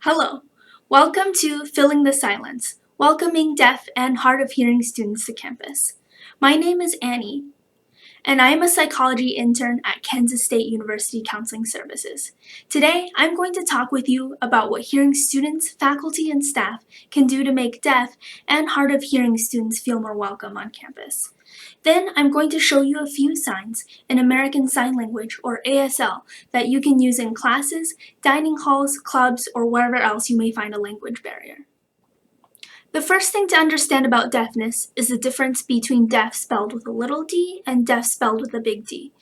Hello, welcome to Filling the Silence, welcoming deaf and hard of hearing students to campus. My name is Annie, and I am a psychology intern at Kansas State University Counseling Services. Today, I'm going to talk with you about what hearing students, faculty, and staff can do to make deaf and hard of hearing students feel more welcome on campus. Then I'm going to show you a few signs in American Sign Language, or ASL, that you can use in classes, dining halls, clubs, or wherever else you may find a language barrier. The first thing to understand about deafness is the difference between deaf spelled with a little d and deaf spelled with a big D.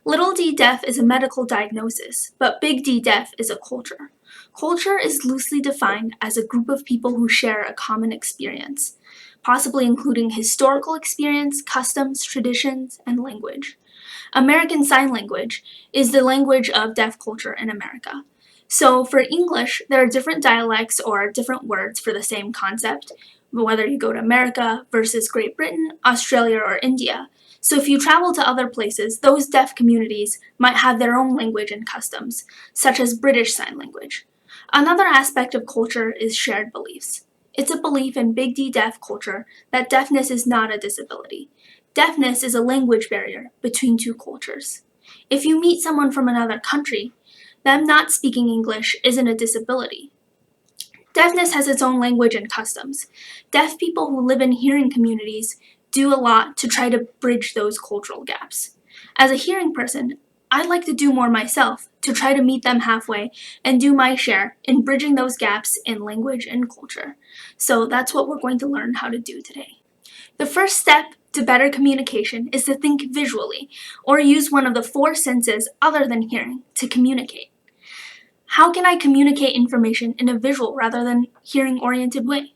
Little d deaf is a medical diagnosis, but big D deaf is a culture. Culture is loosely defined as a group of people who share a common experience, possibly including historical experience, customs, traditions, and language. American Sign Language is the language of deaf culture in America. So for English, there are different dialects or different words for the same concept, whether you go to America versus Great Britain, Australia, or India. So if you travel to other places, those deaf communities might have their own language and customs, such as British Sign Language. Another aspect of culture is shared beliefs. It's a belief in Big D deaf culture that deafness is not a disability. Deafness is a language barrier between two cultures. If you meet someone from another country, them not speaking English isn't a disability. Deafness has its own language and customs. Deaf people who live in hearing communities do a lot to try to bridge those cultural gaps. As a hearing person, I'd like to do more myself to try to meet them halfway and do my share in bridging those gaps in language and culture. So that's what we're going to learn how to do today. The first step to better communication is to think visually, or use one of the four senses other than hearing to communicate. How can I communicate information in a visual rather than hearing-oriented way?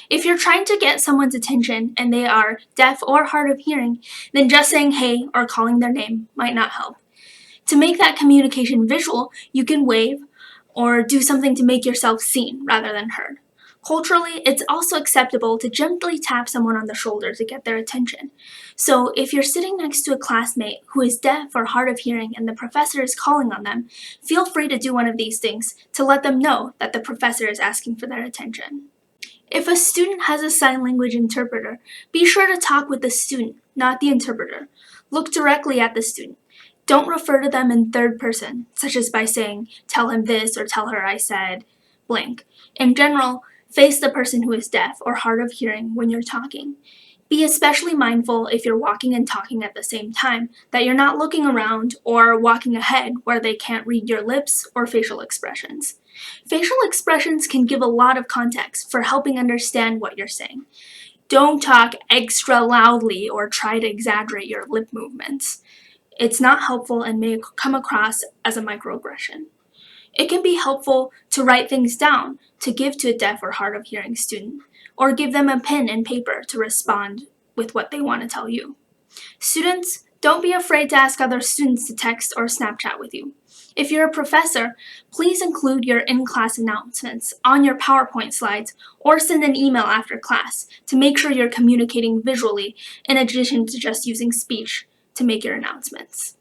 If you're trying to get someone's attention and they are deaf or hard of hearing, then just saying hey or calling their name might not help. To make that communication visual, you can wave or do something to make yourself seen rather than heard. Culturally, it's also acceptable to gently tap someone on the shoulder to get their attention. So if you're sitting next to a classmate who is deaf or hard of hearing and the professor is calling on them, feel free to do one of these things to let them know that the professor is asking for their attention. If a student has a sign language interpreter, be sure to talk with the student, not the interpreter. Look directly at the student. Don't refer to them in third person, such as by saying, tell him this or tell her I said blank. In general, face the person who is deaf or hard of hearing when you're talking. Be especially mindful if you're walking and talking at the same time that you're not looking around or walking ahead where they can't read your lips or facial expressions. Facial expressions can give a lot of context for helping understand what you're saying. Don't talk extra loudly or try to exaggerate your lip movements. It's not helpful and may come across as a microaggression. It can be helpful to write things down to give to a deaf or hard of hearing student, or give them a pen and paper to respond with what they want to tell you. Students, don't be afraid to ask other students to text or Snapchat with you. If you're a professor, please include your in-class announcements on your PowerPoint slides or send an email after class to make sure you're communicating visually in addition to just using speech to make your announcements.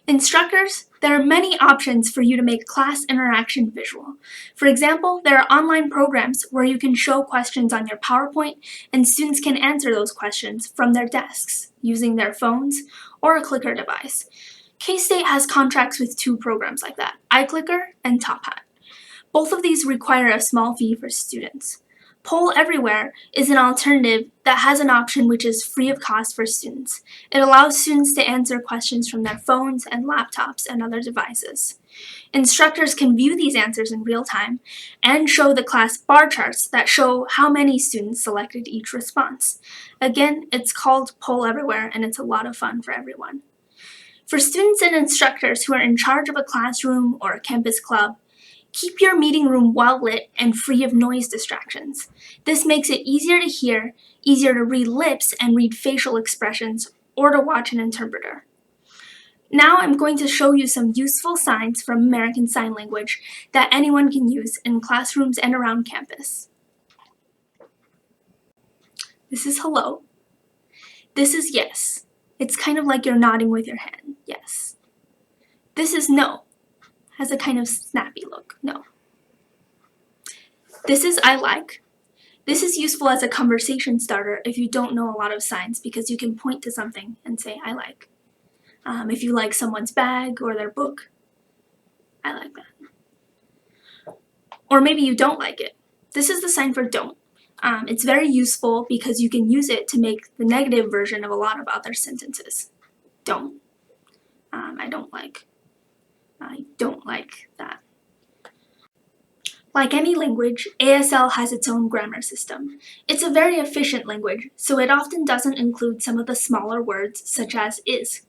Instructors, there are many options for you to make class interaction visual. For example, there are online programs where you can show questions on your PowerPoint and students can answer those questions from their desks using their phones or a clicker device. K-State has contracts with two programs like that, iClicker and Top Hat. Both of these require a small fee for students. Poll Everywhere is an alternative that has an option which is free of cost for students. It allows students to answer questions from their phones and laptops and other devices. Instructors can view these answers in real time and show the class bar charts that show how many students selected each response. Again, it's called Poll Everywhere and it's a lot of fun for everyone. For students and instructors who are in charge of a classroom or a campus club, keep your meeting room well lit and free of noise distractions. This makes it easier to hear, easier to read lips and read facial expressions, or to watch an interpreter. Now I'm going to show you some useful signs from American Sign Language that anyone can use in classrooms and around campus. This is hello. This is yes. It's kind of like you're nodding with your hand, yes. This is no. Has a kind of snappy look, no. This is I like. This is useful as a conversation starter if you don't know a lot of signs because you can point to something and say I like. If you like someone's bag or their book, I like that. Or maybe you don't like it. This is the sign for don't. It's very useful because you can use it to make the negative version of a lot of other sentences. Don't. I don't like. I don't like that. Like any language, ASL has its own grammar system. It's a very efficient language, so it often doesn't include some of the smaller words, such as is.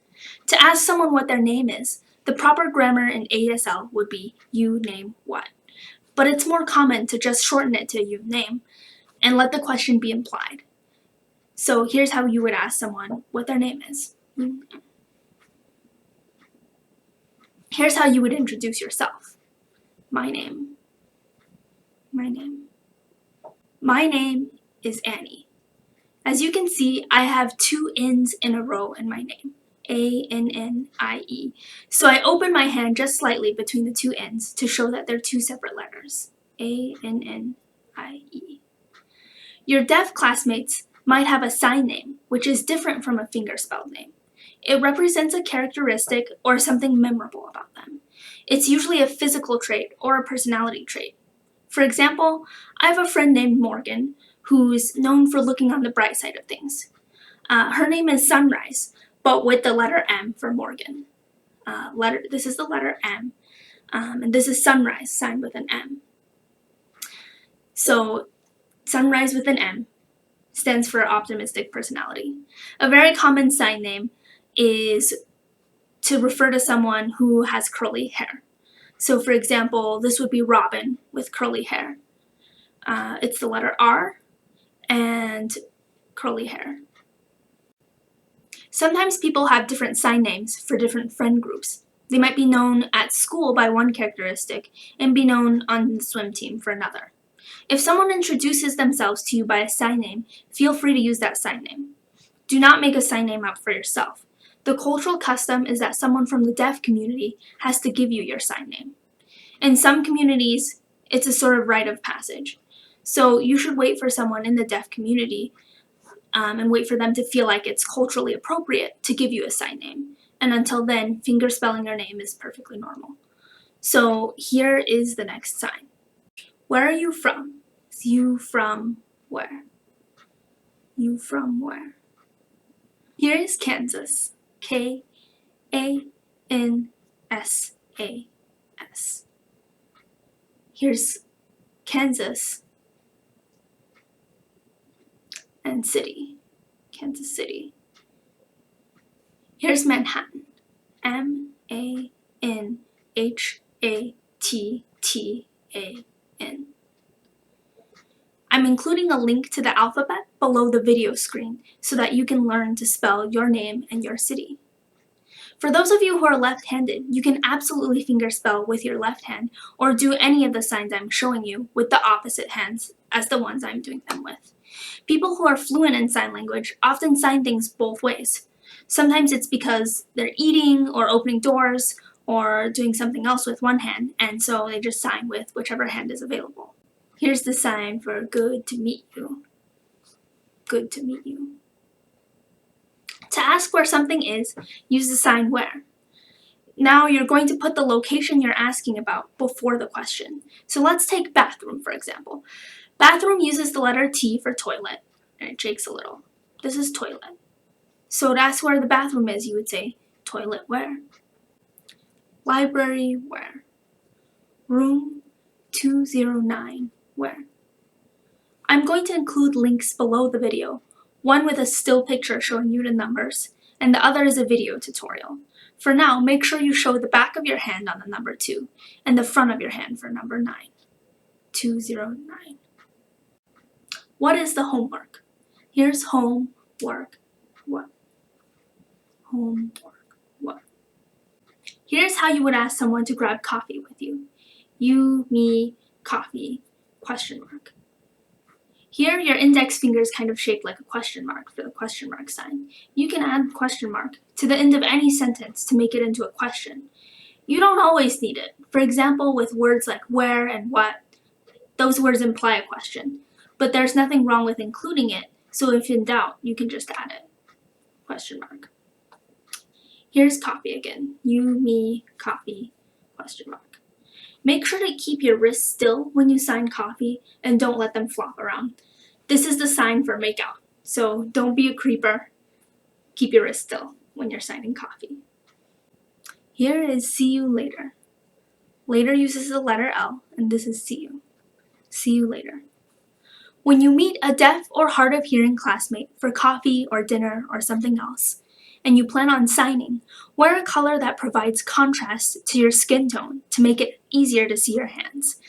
To ask someone what their name is, the proper grammar in ASL would be you name what. But it's more common to just shorten it to you name and let the question be implied. So here's how you would ask someone what their name is. Here's how you would introduce yourself. My name. My name. My name is Annie. As you can see, I have two N's in a row in my name. A-N-N-I-E. So I open my hand just slightly between the two N's to show that they're two separate letters. A-N-N-I-E. Your deaf classmates might have a sign name, which is different from a fingerspelled name. It represents a characteristic or something memorable about them. It's usually a physical trait or a personality trait. For example, I have a friend named Morgan who's known for looking on the bright side of things. Her name is Sunrise, but with the letter M for Morgan. This is the letter M, and this is Sunrise, signed with an M. So Sunrise with an M stands for optimistic personality. A very common sign name is to refer to someone who has curly hair. So for example, this would be Robin with curly hair. It's the letter R and curly hair. Sometimes people have different sign names for different friend groups. They might be known at school by one characteristic and be known on the swim team for another. If someone introduces themselves to you by a sign name, feel free to use that sign name. Do not make a sign name up for yourself. The cultural custom is that someone from the deaf community has to give you your sign name. In some communities, it's a sort of rite of passage. So you should wait for someone in the deaf community and wait for them to feel like it's culturally appropriate to give you a sign name. And until then, fingerspelling your name is perfectly normal. So here is the next sign. Where are you from? You from where? You from where? Here is Kansas. K-A-N-S-A-S. Here's Kansas and city. Kansas City. Here's Manhattan. M-A-N-H-A-T-T-A-N. I'm including a link to the alphabet below the video screen so that you can learn to spell your name and your city. For those of you who are left-handed, you can absolutely fingerspell with your left hand or do any of the signs I'm showing you with the opposite hands as the ones I'm doing them with. People who are fluent in sign language often sign things both ways. Sometimes it's because they're eating or opening doors or doing something else with one hand, and so they just sign with whichever hand is available. Here's the sign for good to meet you. Good to meet you. To ask where something is, use the sign where. Now you're going to put the location you're asking about before the question. So let's take bathroom, for example. Bathroom uses the letter T for toilet, and it shakes a little. This is toilet. So to ask where the bathroom is, you would say toilet where. Library where. Room 209 where. I'm going to include links below the video, one with a still picture showing you the numbers, and the other is a video tutorial. For now, make sure you show the back of your hand on the number 2, and the front of your hand for number 9. 209. What is the homework? Here's home, work, what? Homework, what? Here's how you would ask someone to grab coffee with you. You, me, coffee, question mark. Here, your index finger is kind of shaped like a question mark for the question mark sign. You can add question mark to the end of any sentence to make it into a question. You don't always need it. For example, with words like where and what, Those words imply a question, but there's nothing wrong with including it, so if in doubt, you can just add it. Question mark. Here's coffee again. You, me, coffee, question mark. Make sure to keep your wrists still when you sign coffee and don't let them flop around. This is the sign for makeout, so don't be a creeper. Keep your wrists still when you're signing coffee. Here is see you later. Later uses the letter L, and this is see you. See you later. When you meet a deaf or hard of hearing classmate for coffee or dinner or something else, and you plan on signing, wear a color that provides contrast to your skin tone to make it easier to see your hands.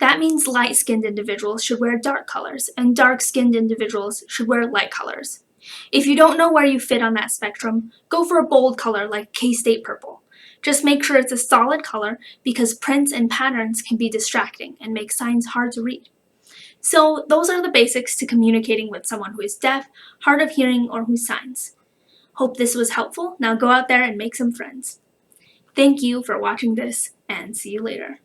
That means light-skinned individuals should wear dark colors, and dark-skinned individuals should wear light colors. If you don't know where you fit on that spectrum, go for a bold color like K-State purple. Just make sure it's a solid color because prints and patterns can be distracting and make signs hard to read. So those are the basics to communicating with someone who is deaf, hard of hearing, or who signs. Hope this was helpful. Now go out there and make some friends. Thank you for watching this, and see you later.